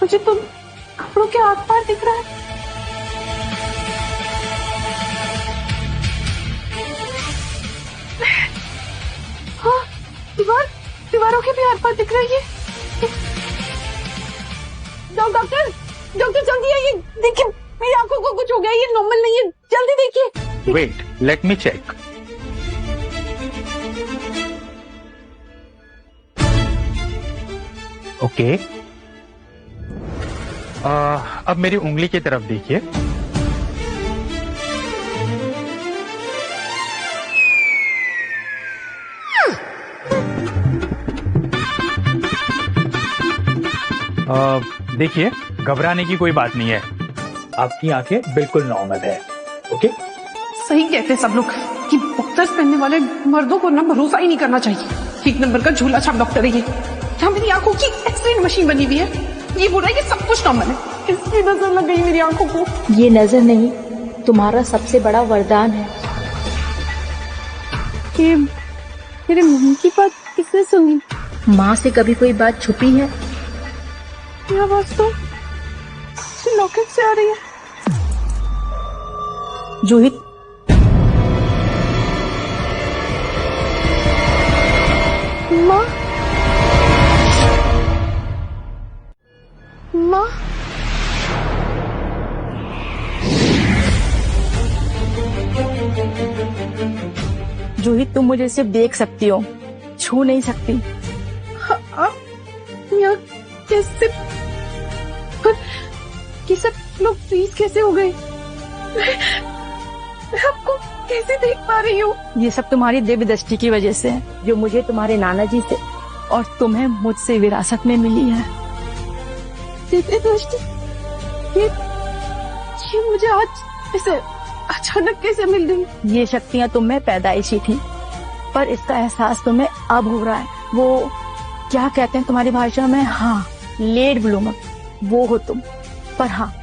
मुझे तो कपड़ों के आर पार दिख रहा है। हाँ, दीवारों के भी आर पार दिख रही है। डॉक्टर जल्दी आइए, देखिए मेरी आंखों को कुछ हो गया, ये नॉर्मल नहीं है, जल्दी देखिए। Wait, let me check. Okay, अब मेरी उंगली की तरफ देखिए। देखिए, घबराने की कोई बात नहीं है, आपकी आंखें बिल्कुल नॉर्मल है। ओके, सही कहते हैं सब लोग कि बॉक्सर्स पहनने वाले मर्दों को ना भरोसा ही नहीं करना चाहिए। एक नंबर का झूला छाप डॉक्टर है ये। क्या मेरी आंखों की एक्सरे मशीन बनी हुई है, ये बोल रहा है कि सब कुछ नॉर्मल है। इसकी नजर लग गई मेरी आंखों को। ये नजर नहीं, तुम्हारा सबसे बड़ा वरदान है। ये मेरे मम्मी की बात किसने सुनी? माँ से कभी कोई बात छुपी है? ये आवाज तो लॉकेट से आ रही है। जूही, माँ माँ जूही, तुम मुझे सिर्फ देख सकती हो, छू नहीं सकती। आप यहाँ कैसे? पर ये सब लोग फ्रीज कैसे हो गए? मैं आपको कैसे देख पा रही हूँ? ये सब तुम्हारी दिव्य दृष्टि की वजह से है, जो मुझे तुम्हारे नाना जी से और तुम्हें मुझसे विरासत में मिली है। दिव्य दृष्टि? ये मुझे आज ऐसे अचानक कैसे मिल गई? ये शक्तियाँ तुम में पैदाइशी थी, पर इसका एहसास तुम्हें अब हो रहा है। वो क्या कहते हैं तुम्हारी भाषा में? हाँ, लेट ब्लूमर, वो हो तुम। पर हाँ,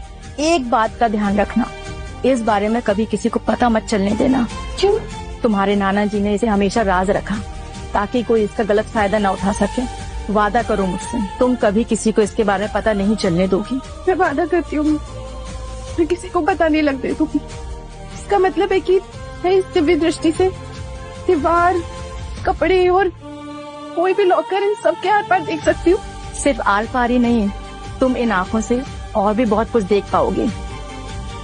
एक बात का ध्यान रखना, इस बारे में कभी किसी को पता मत चलने देना। क्यों? तुम्हारे नाना जी ने इसे हमेशा राज रखा, ताकि कोई इसका गलत फायदा न उठा सके। वादा करो मुझसे, तुम कभी किसी को इसके बारे में पता नहीं चलने दोगी। मैं वादा करती हूँ, मैं किसी को पता नहीं लगने दूंगी। इसका मतलब है कि मैं इस दिव्य दृष्टि से दीवार, कपड़े और कोई भी लॉकर, इन सब के आर पार देख सकती हूँ। सिर्फ आर पार ही नहीं, तुम इन आंखों से और भी बहुत कुछ देख पाओगे।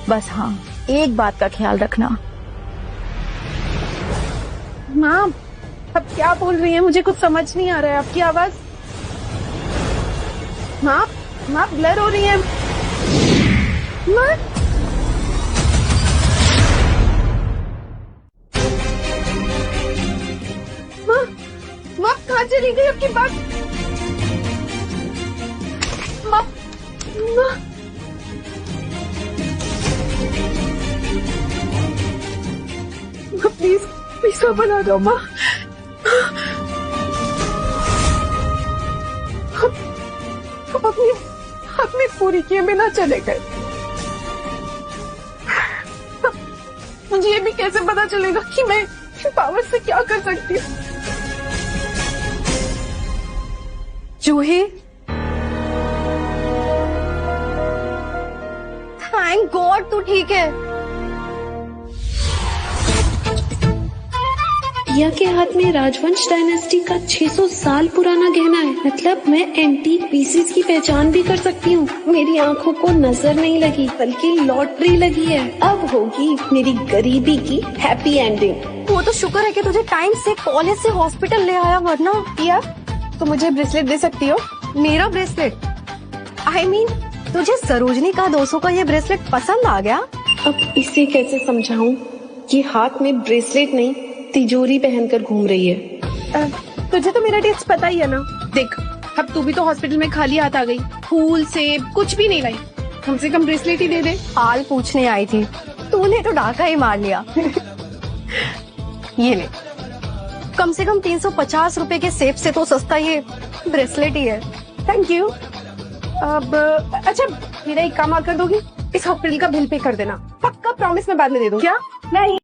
बस हाँ, एक बात का ख्याल रखना। माँ, अब क्या बोल रही है? मुझे कुछ समझ नहीं आ रहा है। आपकी आवाज माँ ब्लर हो रही है। माँ कहाँ चली गई आपकी बात? माँ प्लीज बना दो माँ। अपनी पूरी किए बिना चले गए। मुझे ये भी कैसे पता चलेगा कि मैं पावर से क्या कर सकती हूँ? जूही, थैंक गॉड तू ठीक है। प्रिया के हाथ में राजवंश डायनेस्टी का 600 साल पुराना गहना है। मतलब मैं एंटीक पीसेस की पहचान भी कर सकती हूँ। मेरी आंखों को नजर नहीं लगी, बल्कि लॉटरी लगी है। अब होगी मेरी गरीबी की हैप्पी एंडिंग। वो तो शुक्र है कि तुझे टाइम से कॉलेज से हॉस्पिटल ले आया, वरना प्रिया तो मुझे ब्रेसलेट दे सकती हो? मेरा ब्रेसलेट? I mean, तुझे सरोजनी का 200 का ये ब्रेसलेट पसंद आ गया? अब इसे कैसे समझाऊं? ये हाथ में ब्रेसलेट नहीं, तिजोरी पहनकर घूम रही है। तुझे तो मेरा टेस्ट पता ही है ना। देख, अब तू भी तो हॉस्पिटल में खाली हाथ आ गई, फूल सेब कुछ भी नहीं लाई। कम से कम ब्रेसलेट ही दे दे। हाल पूछने आई थी, तूने तो डाका ही मार लिया। ये ले, कम से कम 350 रुपए के सेब से तो सस्ता ये ब्रेसलेट ही है। Thank you. अब अच्छा, मेरा एक काम और कर दोगी? इस हॉस्पिटल का बिल पे कर देना। पक्का प्रॉमिस मैं बाद में दे दूँ। क्या? नहीं।